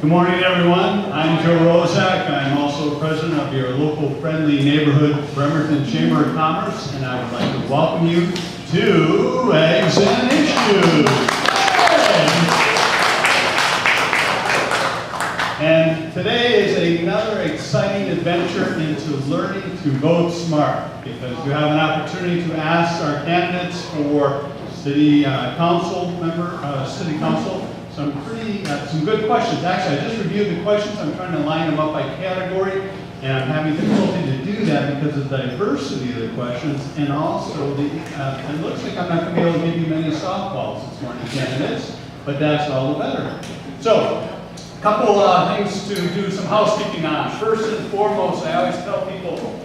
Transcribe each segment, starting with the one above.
Good morning, everyone. I'm Joe Rozak. I'm also president of your local friendly neighborhood Bremerton Chamber of Commerce, and I would like to welcome you to Eggs and Issues. And today is another exciting adventure into learning to vote smart, because you have an opportunity to ask our candidates for city council some good questions. Actually, I just reviewed the questions. I'm trying to line them up by category, and I'm having difficulty to do that because of the diversity of the questions, and also it looks like I'm not going to be able to give you many softballs this morning, candidates, but that's all the better. So, a couple things to do some housekeeping on. First and foremost, I always tell people,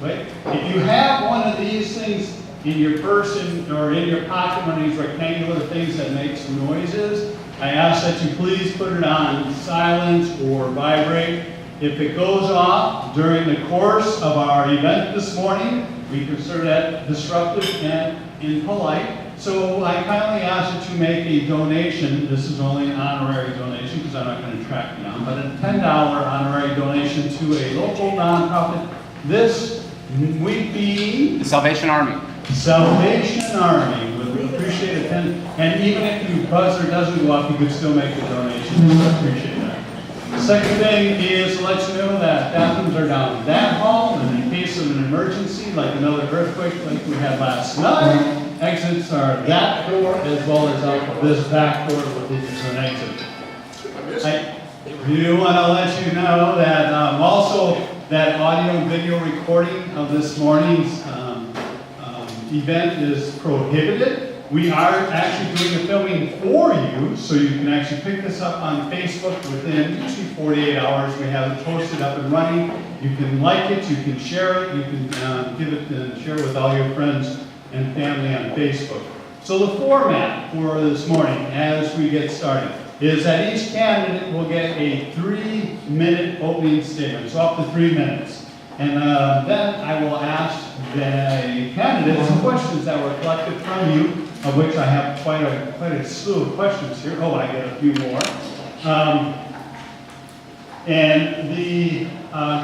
wait, if you have one of these things in your purse or in your pocket, one of these rectangular things that makes noises, I ask that you please put it on silent or vibrate. If it goes off during the course of our event this morning, we consider that disruptive and impolite. So I kindly ask that you make a donation. This is only an honorary donation because I'm not going to track it down, but a $10 honorary donation to a local nonprofit. This week being the Salvation Army. Salvation Army. We'll appreciate it. And even if your buzzer doesn't go off, you could still make the donation. I appreciate that. The second thing is to let you know that bathrooms are down that hall, and in case of an emergency, like another earthquake like we had last night, exits are that door as well as out this back door, which is an exit. I do want to let you know that also that audio and video recording of this morning's event is prohibited. We are actually doing the filming for you, so you can actually pick this up on Facebook within usually 48 hours. We have it posted up and running. You can like it, you can share it, you can give it and share it with all your friends and family on Facebook. So the format for this morning, as we get started, is that each candidate will get a 3-minute opening statement, so up to 3 minutes. And then I will ask the candidates some questions that were collected from you, of which I have quite a slew of questions here. Oh, I get a few more. And the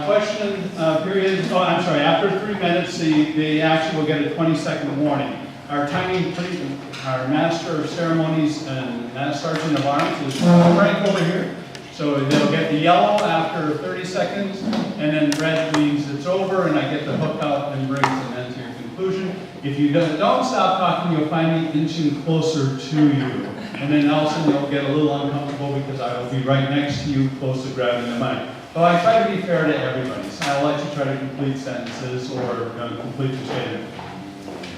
question period, after 3 minutes, they actually will get a 20-second warning. Our our Master of Ceremonies and Master Sergeant of Arms is right over here. So they'll get the yellow after 30 seconds, and then red means it's over, and I get the hook out and brings an end to your conclusion. If you don't stop talking, you'll find me inching closer to you. And then all of a sudden you'll get a little uncomfortable because I will be right next to you, close to grabbing the mic. So I try to be fair to everybody, so I'll let you try to complete sentences or complete your statement.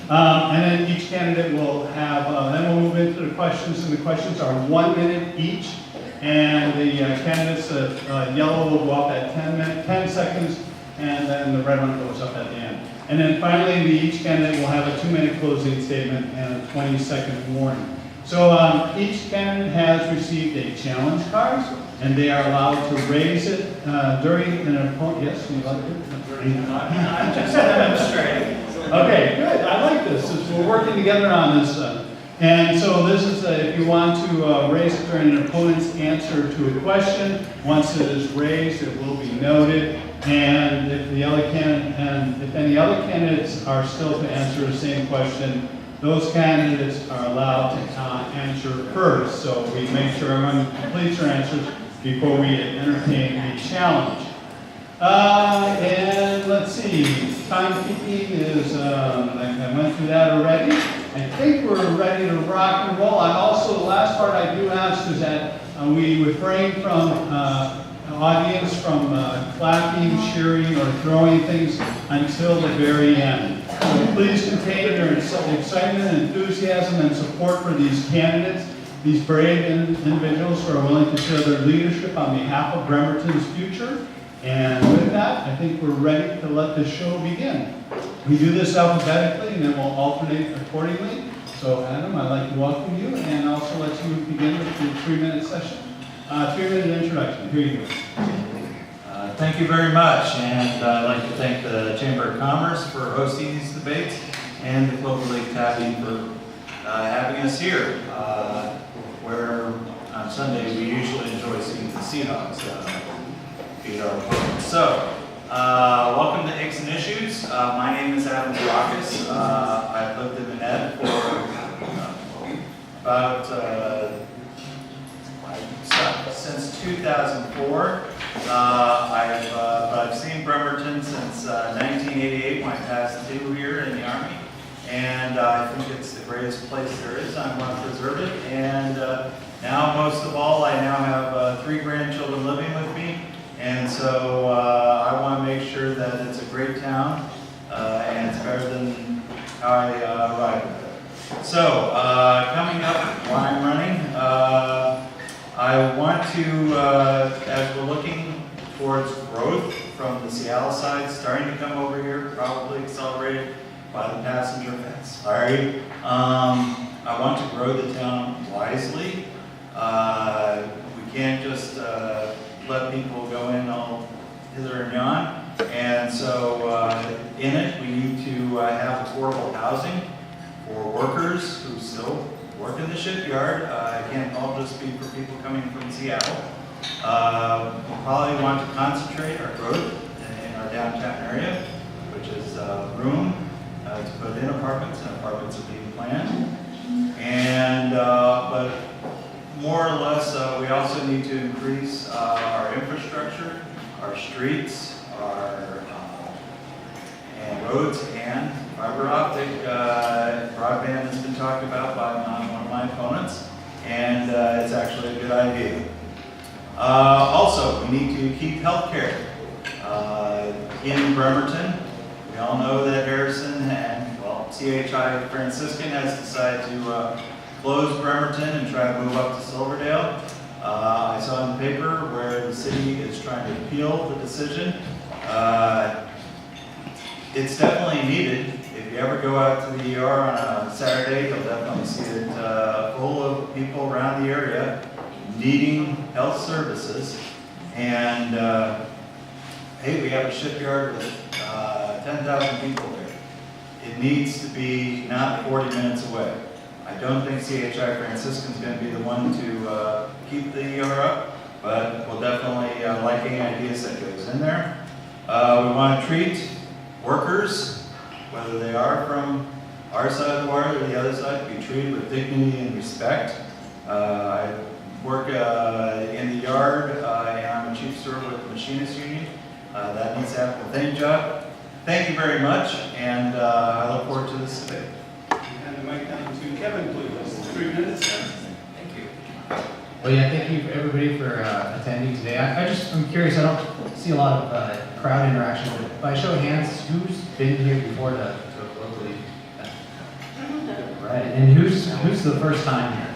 And then each candidate will have, then we'll move into the questions, and the questions are 1 minute each. And the candidates, yellow will go up at 10 seconds, and then the red one goes up at the end. And then finally, each candidate will have a 2-minute closing statement and a 20-second warning. So each candidate has received a challenge card, and they are allowed to raise it during an opponent. Yes, you like it? I'm just demonstrating. Okay, good. I like this. We're working together on this. And so this is, if you want to raise it during an opponent's answer to a question, once it is raised, it will be noted. And if any other candidates are still to answer the same question, those candidates are allowed to answer first. So we make sure everyone completes their answers before we entertain the challenge. And let's see, timekeeping is, I went through that already. I think we're ready to rock and roll. The last part I do ask is that we refrain from audience from clapping, cheering, or throwing things until the very end. So please contain your excitement and enthusiasm and support for these candidates, these brave individuals who are willing to share their leadership on behalf of Bremerton's future. And with that, I think we're ready to let the show begin. We do this alphabetically, and then we'll alternate accordingly. So Adam, I'd like to welcome you, and also let you begin with your 3-minute session. 3-minute introduction. Here you go. Thank you very much, and I'd like to thank the Chamber of Commerce for hosting these debates, and the Clover Lake Tapping for having us here, where on Sunday, we usually enjoy seeing the Seahawks beat our opponents. So, welcome to Icks and Issues. My name is Adam Drakis. I've lived in Manette for about since 2004. I've seen Bremerton since 1988 when I passed through here in the Army. And I think it's the greatest place there is. I want to preserve it. And now, most of all, I now have 3 grandchildren living with me. And so I want to make sure that it's a great town and it's better than how I arrived with it. So, coming up while I'm running, I want to, as we're looking towards growth from the Seattle side, starting to come over here, probably accelerated by the passenger fence. Sorry. I want to grow the town wisely. We can't just let people go in all hither and yon. And so in it, we need to have affordable housing for workers who still work in the shipyard. It can't all just be for people coming from Seattle. We probably want to concentrate our growth in our downtown area, which is room to put in apartments, and apartments are being planned. And, but more or less, we also need to increase our infrastructure, our streets, our and roads, and fiber optic broadband has been talked about by one of my opponents, and it's actually a good idea. Also, we need to keep healthcare in Bremerton. We all know that Harrison and, well, CHI Franciscan has decided to close Bremerton and try to move up to Silverdale. I saw in the paper where the city is trying to appeal the decision. It's definitely needed. If you ever go out to the ER on a Saturday, you'll definitely see it full of people around the area needing health services. And hey, we have a shipyard with 10,000 people there. It needs to be not 40 minutes away. I don't think CHI Franciscan is going to be the one to keep the ER up, but we'll definitely like any ideas that goes in there. We want to treat workers, whether they are from our side of the wire or the other side, be treated with dignity and respect. I work in the yard, and I'm a chief steward with the Machinist Union. That needs to happen with any job. Thank you very much, and I look forward to this debate. And the mic down to Kevin, please. 3 minutes. Thank you. Well, yeah, thank you everybody for attending today. I'm curious, I don't see a lot of crowd interaction, but by show of hands, who's been here before to locally? Right, and who's the first time here?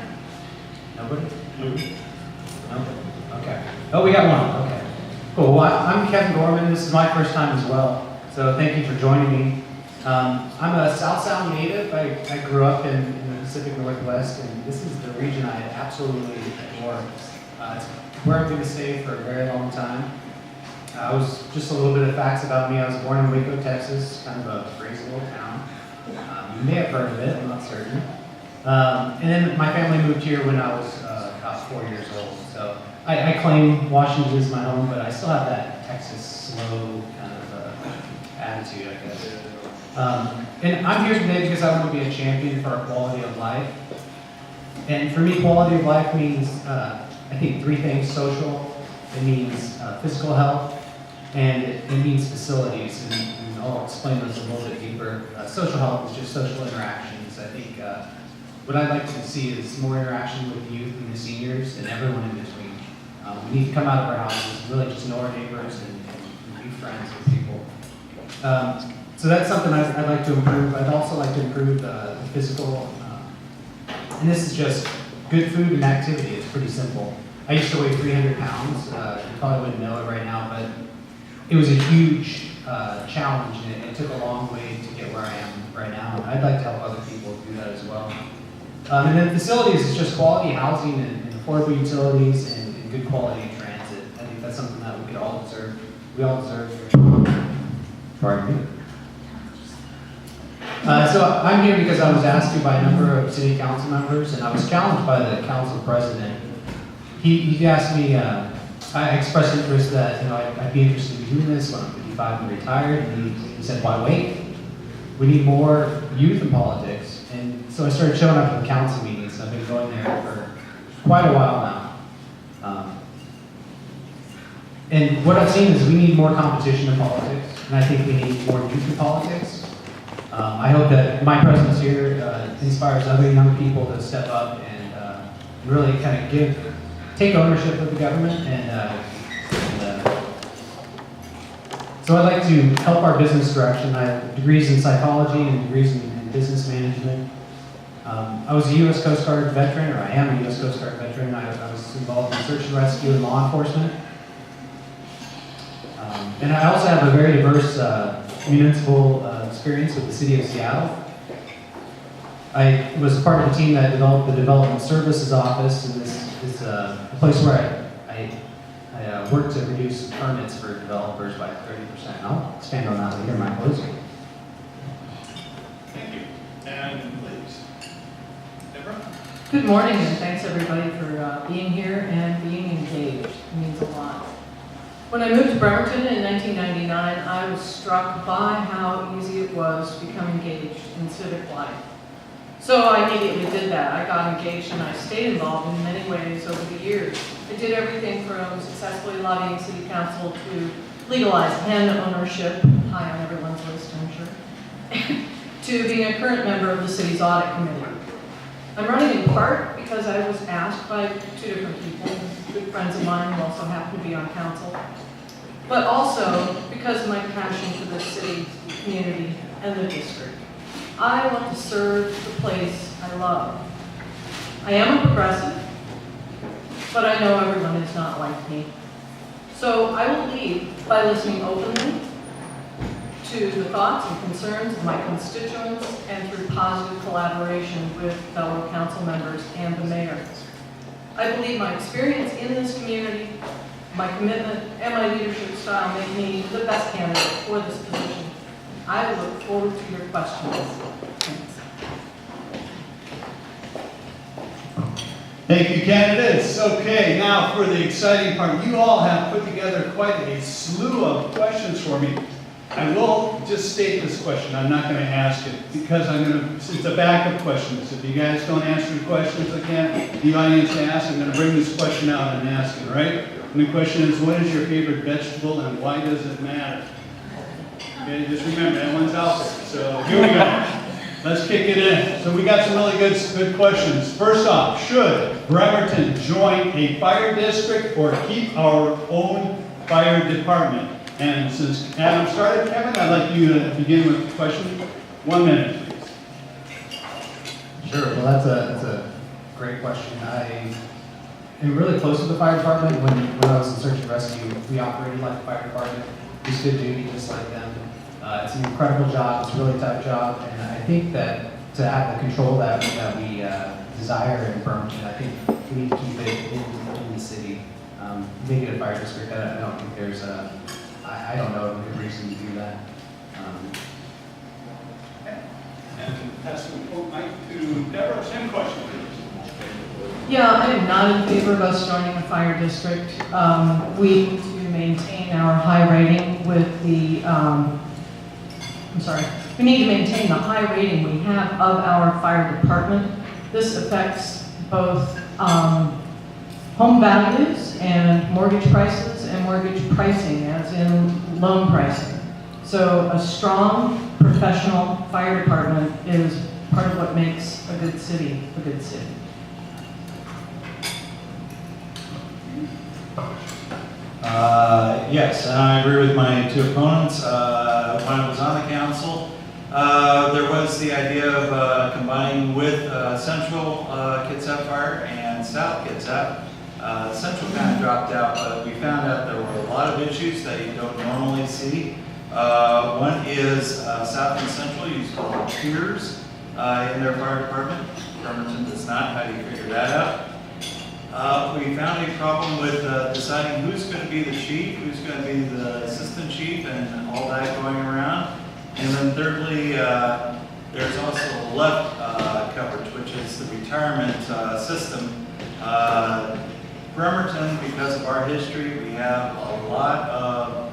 Nobody? No? Okay. Oh, we got one, okay. Cool, well, I'm Kevin Gorman, this is my first time as well, so thank you for joining me. I'm a South Sound native. I grew up in the Pacific Northwest, and this is the region I absolutely adore. It's where I'm going to stay for a very long time. I was just a little bit of facts about me. I was born in Waco, Texas, kind of a crazy little town. You may have heard of it, I'm not certain. And then my family moved here when I was about 4 years old. So I claim Washington is my home, but I still have that Texas slow kind of attitude, I guess. And I'm here today because I want to be a champion for our quality of life. And for me, quality of life means, I think, 3 things: social, it means physical health, and it means facilities. And I'll explain those a little bit deeper. Social health is just social interactions. I think what I'd like to see is more interaction with the youth and the seniors and everyone in between. We need to come out of our houses, really just know our neighbors and be friends with people. So that's something I'd like to improve. I'd also like to improve the physical, and this is just good food and activity. It's pretty simple. I used to weigh 300 pounds. You probably wouldn't know it right now, but it was a huge challenge, and it took a long way to get where I am right now. And I'd like to help other people do that as well. And then facilities is just quality housing and affordable utilities and good quality transit. I think that's something that we could all deserve. We all deserve. Pardon me. So I'm here because I was asked to by a number of city council members, and I was challenged by the council president he asked me, I expressed interest that, I'd be interested in doing this when I'm 55 and retired, and he said, why wait? We need more youth in politics. And so I started showing up at the council meetings. I've been going there for quite a while now. And what I've seen is we need more competition in politics, and I think we need more youth in politics. I hope that my presence here inspires other young people to step up and really kind of take ownership of the government. So I'd like to help our business direction. I have degrees in psychology and degrees in business management. I was a U.S. Coast Guard veteran, or I am a U.S. Coast Guard veteran. I was involved in search and rescue and law enforcement. And I also have a very diverse municipal experience with the city of Seattle. I was part of the team that developed the Development Services Office, and this is a place where I worked to reduce permits for developers by 30%. I'll expand on that later in my closing. Thank you. And please, Deborah? Good morning, and thanks everybody for being here and being engaged. It means a lot. When I moved to Bremerton in 1999, I was struck by how easy it was to become engaged in civic life. So I immediately did that. I got engaged and I stayed involved in many ways over the years. I did everything from successfully lobbying City Council to legalize hen ownership, high on everyone's list, I'm sure, to being a current member of the city's audit committee. I'm running in part because I was asked by two different people, good friends of mine who also happen to be on council, but also because of my passion for the city, community, and the district. I want to serve the place I love. I am a progressive, but I know everyone is not like me. So I will lead by listening openly to the thoughts and concerns of my constituents and through positive collaboration with fellow council members and the mayor. I believe my experience in this community, my commitment, and my leadership style make me the best candidate for this position. I look forward to your questions. Thanks. Thank you, candidates. Okay, now for the exciting part. You all have put together quite a slew of questions for me. I will just state this question. I'm not going to ask it because it's a backup question. So if you guys don't answer the questions I can't, the audience asks, I'm going to bring this question out and ask it, right? And the question is, what is your favorite vegetable and why does it matter? Okay, just remember, that one's out there. So here we go. Let's kick it in. So we got some really good questions. First off, should Bremerton join a fire district or keep our own fire department? And since Adam started, Kevin, I'd like you to begin with the question. 1 minute, please. Sure. Well, that's a great question. I am really close to the fire department. When I was in search and rescue, we operated like a fire department. We stood duty just like them. It's an incredible job. It's a really tough job, and I think that to have the control that we desire in Bremerton, I think we need to keep it in the city. Make it a fire district. I don't think there's I don't know of a good reason to do that. And pass the mic to Deborah. Same question, please. Yeah, I am not in favor of us joining a fire district. We need to maintain our high rating with the, we need to maintain the high rating we have of our fire department. This affects both home values and mortgage prices and mortgage pricing, as in loan pricing. So a strong, professional fire department is part of what makes a good city a good city. Yes, and I agree with my two opponents. When I was on the council, there was the idea of combining with Central Kitsap Fire and South Kitsap. Central kind of dropped out, but we found out there were a lot of issues that you don't normally see. One is South and Central use volunteers in their fire department. Bremerton does not. How do you figure that out? We found a problem with deciding who's going to be the chief, who's going to be the assistant chief, and all that going around. And then thirdly, there's also left coverage, which is the retirement system. Bremerton, because of our history, we have a lot of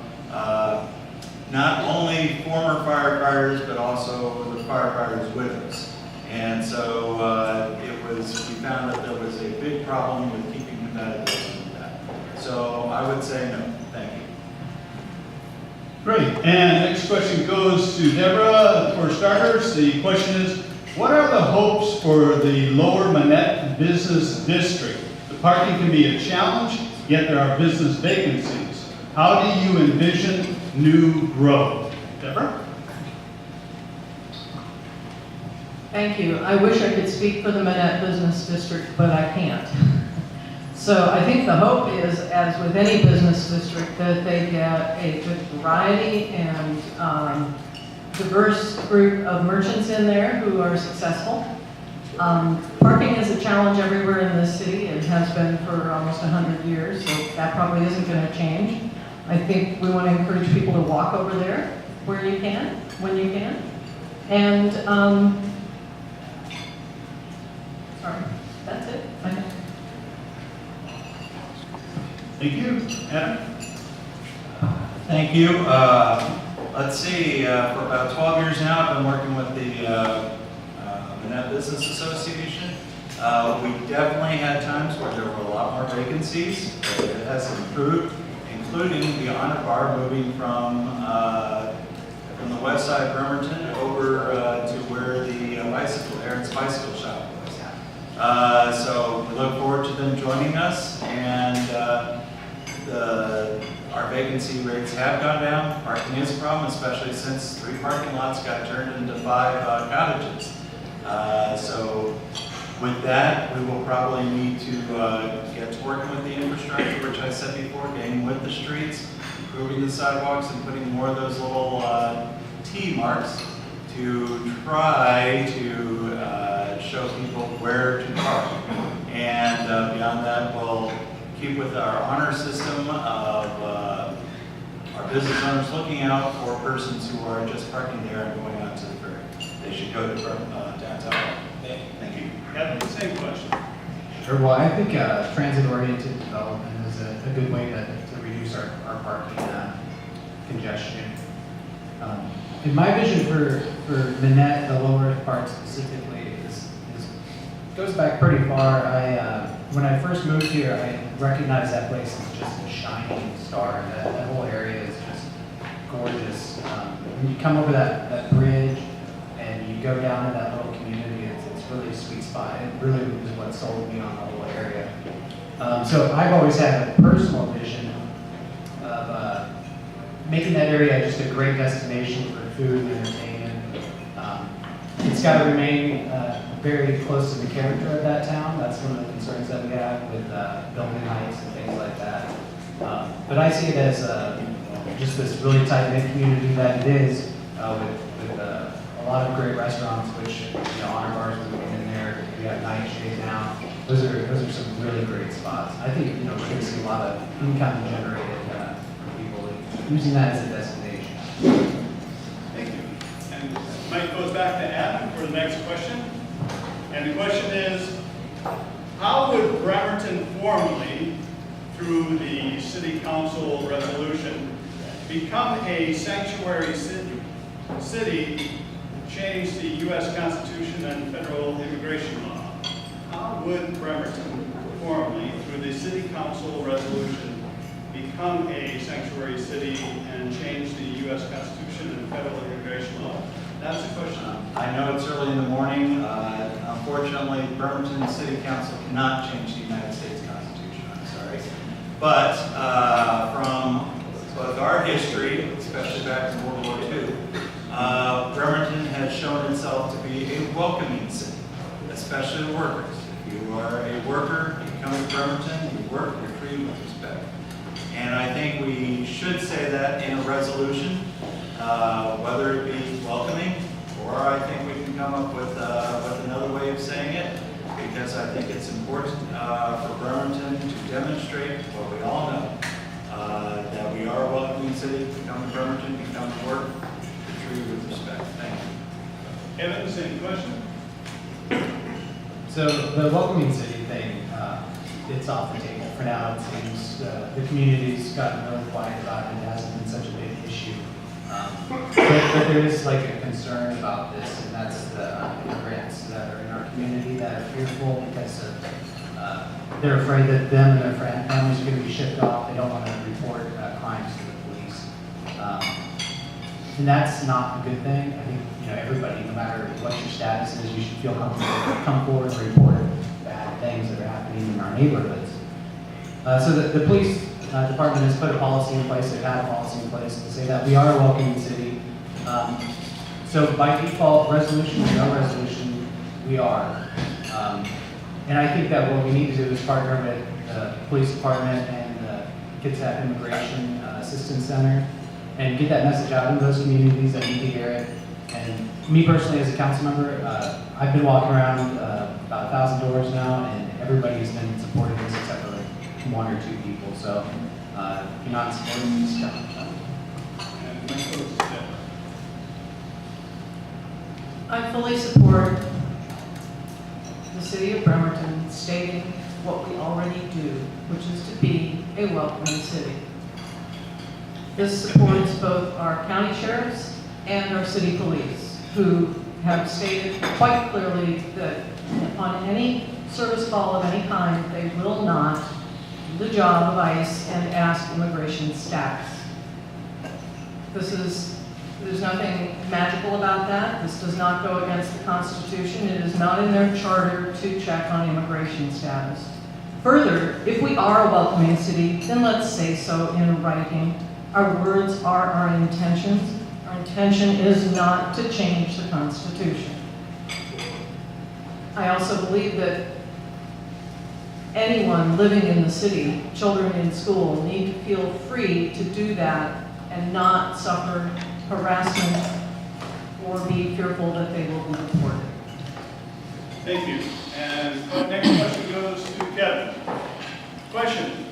not only former firefighters, but also the firefighters' widows. And so we found that there was a big problem with keeping compatibility with that. So I would say no, thank you. Great, and next question goes to Deborah. For starters, the question is, what are the hopes for the Lower Manette Business District? The parking can be a challenge, yet there are business vacancies. How do you envision new growth? Deborah? Thank you. I wish I could speak for the Manette Business District, but I can't. So I think the hope is, as with any business district, that they get a good variety and diverse group of merchants in there who are successful. Parking is a challenge everywhere in this city. It has been for almost 100 years, so that probably isn't going to change. I think we want to encourage people to walk over there where you can, when you can. And, sorry, that's it. I think. Thank you. Adam? Thank you. Let's see, for about 12 years now, I've been working with the Manette Business Association. We definitely had times where there were a lot more vacancies, but it has improved, including the Honor Bar moving from the west side of Bremerton over to where the Aaron's Bicycle Shop was. So we look forward to them joining us, and our vacancy rates have gone down. Parking is a problem, especially since 3 parking lots got turned into 5 cottages. So with that, we will probably need to get to working with the infrastructure, which I said before, getting with the streets, improving the sidewalks, and putting more of those little T marks to try to show people where to park. And beyond that, we'll keep with our honor system of our business owners looking out for persons who are just parking there and going out to the ferry. They should go to downtown. Thank you. Kevin, the same question. Sure. Well, I think transit-oriented development is a good way to reduce our parking congestion. In my vision for Manette, the lower part specifically, goes back pretty far. When I first moved here, I recognized that place as just a shining star. That whole area is just gorgeous. When you come over that bridge and you go down in that little community, it's really a sweet spot. It really is what sold me on the whole area. So I've always had a personal vision of making that area just a great destination for food and entertainment. It's got to remain very close to the character of that town. That's one of the concerns that we have with building heights and things like that. But I see it as just this really tight-knit community that it is, with a lot of great restaurants, which Honor Bar's moving in there. We have Nightshade now. Those are some really great spots. I think we're going to see a lot of income generated for people using that as a destination. Thank you. And Mike goes back to Adam for the next question. And the question is, how would Bremerton formally, through the City Council resolution, become a sanctuary city, change the U.S. Constitution and federal immigration law? How would Bremerton formally, through the City Council resolution, become a sanctuary city and change the U.S. Constitution and federal immigration law? That's the question. I know it's early in the morning. Unfortunately, Bremerton City Council cannot change the United States Constitution. I'm sorry. But from both our history, especially back in World War II, Bremerton has shown itself to be a welcoming city, especially the workers. If you are a worker, you come to Bremerton, you work, you're treated with respect. And I think we should say that in a resolution, whether it be welcoming, or I think we can come up with another way of saying it, because I think it's important for Bremerton to demonstrate what we all know, that we are a welcoming city. We come to Bremerton, we come to work, we're treated with respect. Thank you. Kevin, the same question. So the welcoming city thing, it's off the table for now. It seems the community's gotten really quiet about it. It hasn't been such a big issue. But there is like a concern about this, and that's the immigrants that are in our community that are fearful because of, they're afraid that them and their families are going to be shipped off. They don't want to report crimes to the police. And that's not a good thing. I think, everybody, no matter what your status is, you should feel comfortable to come forward and report bad things that are happening in our neighborhoods. So the police department has put a policy in place, they've had a policy in place to say that we are a welcoming city. So by default, resolution or no resolution, we are. And I think that what we need to do is partner with the police department and the Kitsap Immigration Assistance Center and get that message out in those communities that need to hear it. And me personally, as a council member, I've been walking around about 1,000 doors now, and everybody's been supporting this except for like one or two people. So if you're not supporting this, don't. I fully support the city of Bremerton stating what we already do, which is to be a welcoming city. This supports both our county sheriffs and our city police, who have stated quite clearly that on any service call of any kind, they will not do the job of ICE and ask immigration status. There's nothing magical about that. This does not go against the Constitution. It is not in their charter to check on immigration status. Further, if we are a welcoming city, then let's say so in writing. Our words are our intentions. Our intention is not to change the Constitution. I also believe that anyone living in the city, children in school, need to feel free to do that and not suffer harassment or be fearful that they will be deported. Thank you. And the next question goes to Kevin. Question: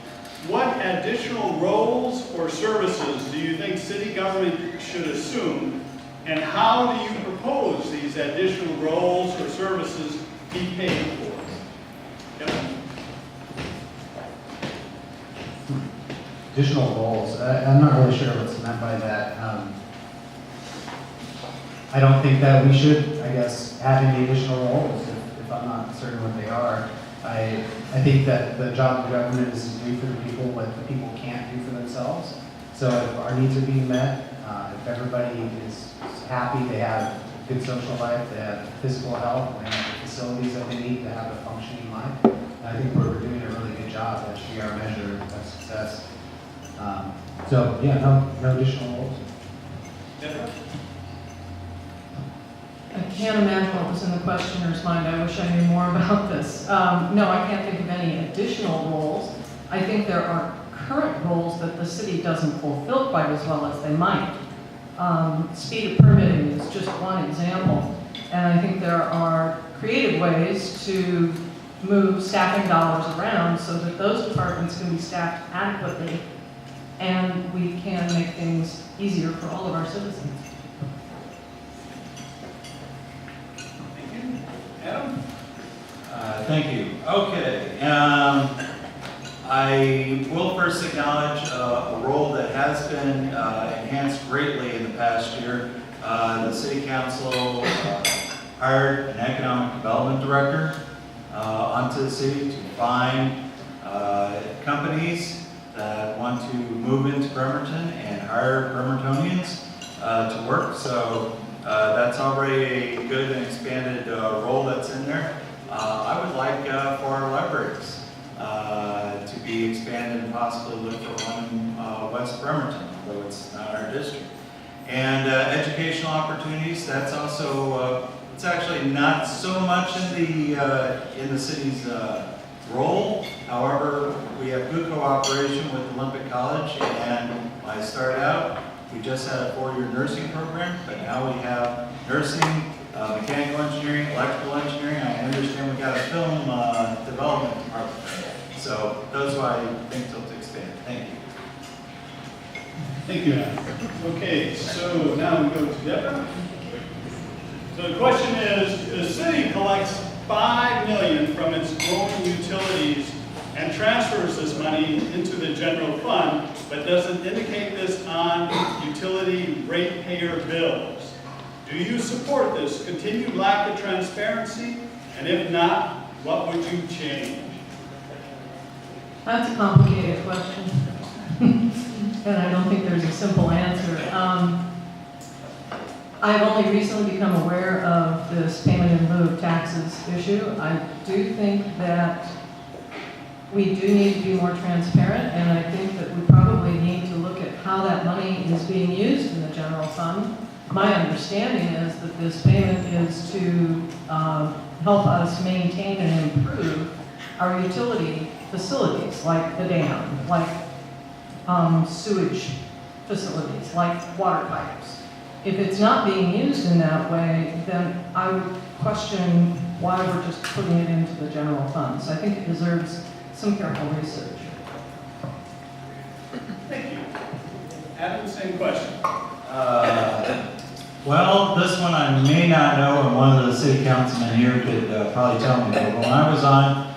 what additional roles or services do you think city government should assume, and how do you propose these additional roles or services be paid for? Kevin? Additional roles. I'm not really sure what's meant by that. I don't think that we should, I guess, have any additional roles if I'm not certain what they are. I think that the job of the government is to do for the people what the people can't do for themselves. So if our needs are being met, if everybody is happy, they have good social life, they have physical health, they have the facilities that they need to have a functioning life, I think we're doing a really good job. That should be our measure of success. So yeah, no additional roles. Deborah? I can't imagine what was in the questioner's mind. I wish I knew more about this. No, I can't think of any additional roles. I think there are current roles that the city doesn't fulfill quite as well as they might. Speed of permitting is just one example. And I think there are creative ways to move staffing dollars around so that those departments can be staffed adequately and we can make things easier for all of our citizens. Adam? Thank you. Okay. I will first acknowledge a role that has been enhanced greatly in the past year. The City Council hired an Economic Development Director onto the city to find companies that want to move into Bremerton and hire Bremertonians to work. So that's already a good and expanded role that's in there. I would like for our libraries to be expanded and possibly look for one in West Bremerton, although it's not our district. And educational opportunities, that's also, it's actually not so much in the city's role. However, we have good cooperation with Olympic College, and when I started out, we just had a 4-year nursing program, but now we have nursing, mechanical engineering, electrical engineering. I understand we got a film development department. So those are why I think to expand. Thank you. Thank you, Adam. Okay, so now we go to Deborah. So the question is, the city collects $5 million from its growing utilities and transfers this money into the general fund, but doesn't indicate this on utility ratepayer bills. Do you support this continued lack of transparency? And if not, what would you change? That's a complicated question. And I don't think there's a simple answer. I've only recently become aware of this payment in lieu of taxes issue. I do think that we do need to be more transparent, and I think that we probably need to look at how that money is being used in the general fund. My understanding is that this payment is to help us maintain and improve our utility facilities, like the dam, like sewage facilities, like water pipes. If it's not being used in that way, then I would question why we're just putting it into the general fund. So I think it deserves some careful research. Thank you. Adam, same question. Well, this one I may not know, and one of the city councilmen here could probably tell me. But when I was on,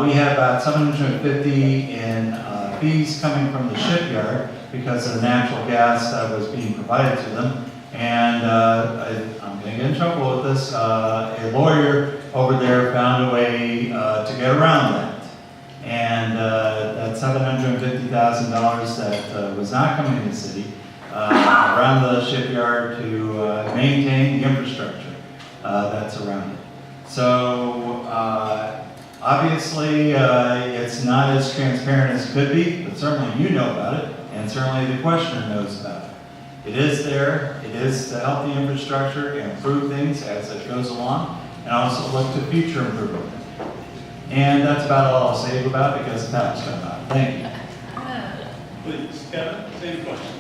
we had about $750 in fees coming from the shipyard because of the natural gas that was being provided to them. And I'm going to get in trouble with this. A lawyer over there found a way to get around that. And that $750,000 that was not coming to the city around the shipyard to maintain the infrastructure that's around it. So obviously it's not as transparent as it could be, but certainly you know about it, and certainly the questioner knows about it. It is there. It is to help the infrastructure and improve things as it goes along, and also look to future improvement. And that's about all I'll say about it because the time's come out. Thank you. Please, Kevin, same question.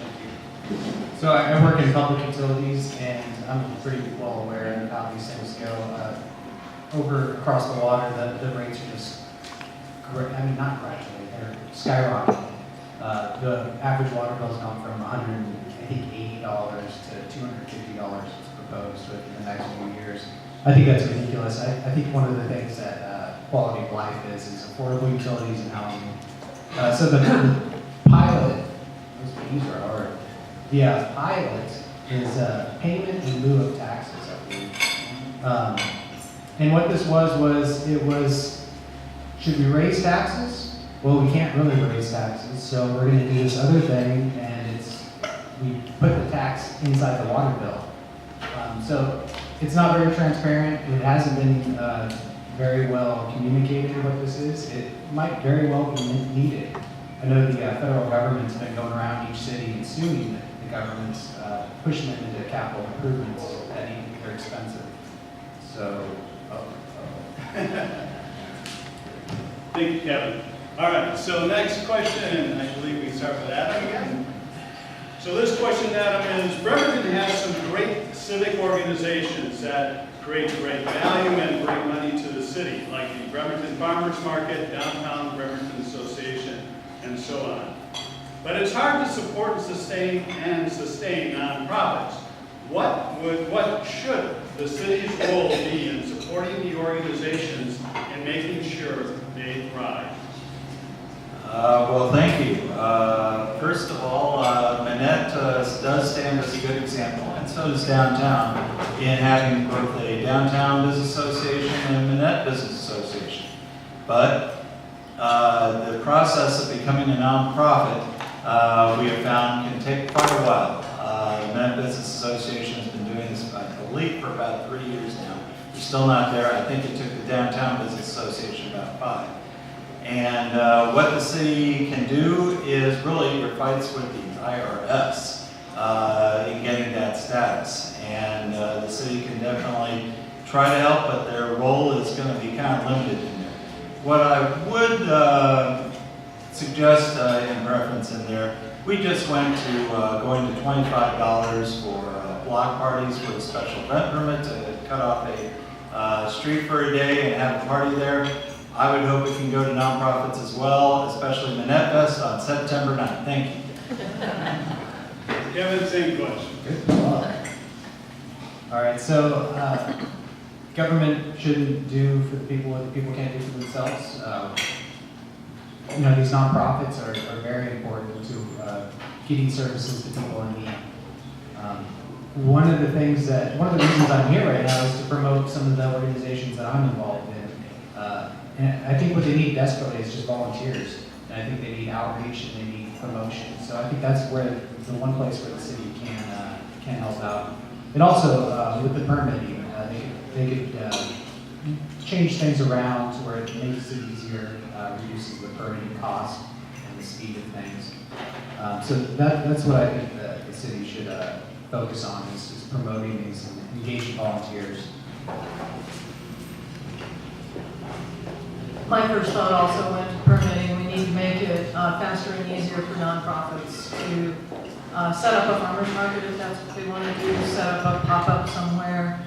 So I work in public utilities, and I'm pretty well aware of how these things go. Over across the water, the rates are just, not gradually, they're skyrocketing. The average water bill's gone from $180 to $250 proposed within the next few years. I think that's ridiculous. I think one of the things that quality of life is affordable utilities and housing. So the pilot, those P's are hard. Yeah, pilot is payment in lieu of taxes, I believe. And what this was, should we raise taxes? Well, we can't really raise taxes, so we're going to do this other thing, and we put the tax inside the water bill. So it's not very transparent. It hasn't been very well communicated what this is. It might very well be needed. I know the federal government's been going around each city and suing the government's pushing them into capital improvements that they're expensive. So, Thank you, Kevin. All right, so next question, I believe we start with Adam again. So this question, Adam, is Bremerton has some great civic organizations that create great value and bring money to the city, like the Bremerton Farmers Market, Downtown Bremerton Association, and so on. But it's hard to support and sustain nonprofits. What should the city's role be in supporting the organizations and making sure they thrive? Well, thank you. First of all, Manette does stand as a good example, and so does downtown, in having both a downtown business association and a Manette business association. But the process of becoming a nonprofit, we have found, can take quite a while. The Manette Business Association has been doing this, I believe, for about 3 years now. We're still not there. I think it took the Downtown Business Association about 5. And what the city can do is really your fights with the IRS in getting that status. And the city can definitely try to help, but their role is going to be kind of limited in there. What I would suggest in reference in there, we just went to going to $25 for block parties with a special event permit to cut off a street for a day and have a party there. I would hope it can go to nonprofits as well, especially Manette Fest on September 9th. Thank you. Kevin, same question. good luck. All right, so government shouldn't do for the people what the people can't do for themselves. these nonprofits are very important to getting services to people in need. One of the reasons I'm here right now is to promote some of the organizations that I'm involved in. And I think what they need desperately is just volunteers. And I think they need outreach and they need promotion. So I think that's where the one place where the city can help out. And also with the permitting, they could change things around to where it makes it easier, reduces the permitting cost and the speed of things. So that's what I think the city should focus on is promoting these and engaging volunteers. My first thought also went to permitting. We need to make it faster and easier for nonprofits to set up a farmer's market if that's what they want to do, set up a pop-up somewhere.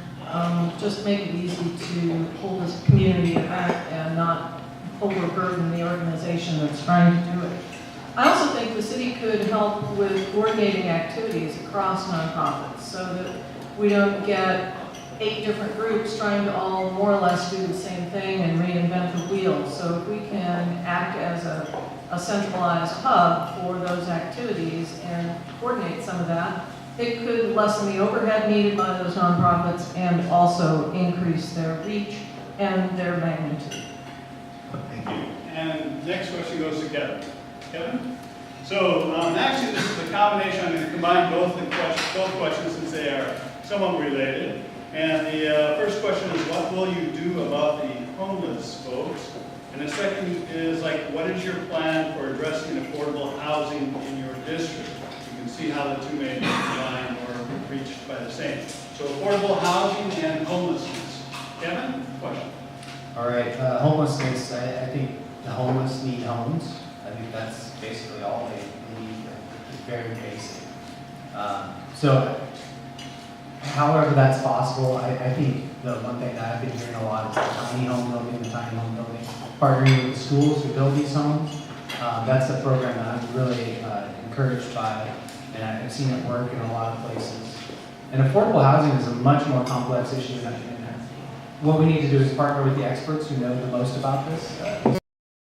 Just make it easy to hold this community back and not overburden the organization that's trying to do it. I also think the city could help with coordinating activities across nonprofits so that we don't get 8 different groups trying to all more or less do the same thing and reinvent the wheel. So if we can act as a centralized hub for those activities and coordinate some of that, it could lessen the overhead needed by those nonprofits and also increase their reach and their magnitude. Thank you. And next question goes to Kevin. Kevin? So actually this is a combination. I'm going to combine both questions since they are somewhat related. And the first question is, what will you do about the homeless folks? And the second is, what is your plan for addressing affordable housing in your district? You can see how the two may be combined or reached by the same. So affordable housing and homelessness. Kevin, question. All right, homelessness, I think the homeless need homes. I think that's basically all they need. It's very basic. So, however that's possible, I think the one thing that I've been hearing a lot is the tiny home building, partnering with the schools to build these homes. That's a program that I'm really encouraged by, and I've seen it work in a lot of places. And affordable housing is a much more complex issue than what we need to do is partner with the experts who know the most about this.